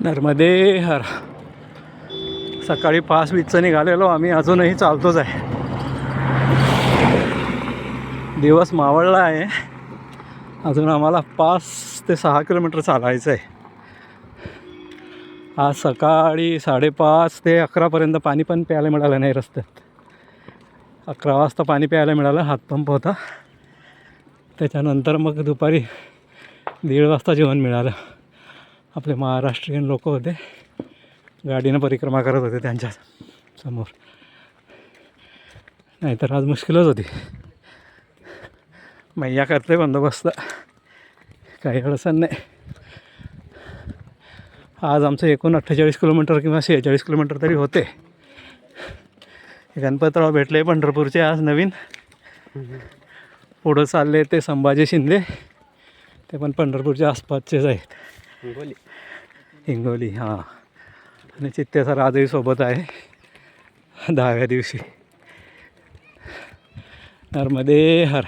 नर्मदे हर. सकाळी 5:20 निघालेलो आम्ही, अजूनही चालतोच आहे. दिवस मावळला आहे, अजून आम्हाला 5 ते 6 किलोमीटर चालायचं आहे. आज सकाळी 5:30 ते 11पर्यंत पाणी पण प्यायला मिळालं नाही रस्त्यात. 11 वाजता पाणी प्यायला मिळालं, हातपंप होता. त्याच्यानंतर मग दुपारी 1:30 वाजता जेवण मिळालं. आपले महाराष्ट्रीयन लोक होते, गाडीनं परिक्रमा करत होते त्यांच्या समोर. नाहीतर आज मुश्किलच होती. मैया करते बंदोबस्त, काही अडचण नाही. आज आमचं एकूण 48 किलोमीटर किंवा 46 किलोमीटर तरी होते. गणपतराव भेटले पंढरपूरचे आज नवीन. पुढं चालले ते संभाजी शिंदे, ते पण पंढरपूरच्या आसपासचेच आहेत. हिंगोली हां. आणि चित्ते सर आजही सोबत आहे 10व्या दिवशी. नर्मदे हर.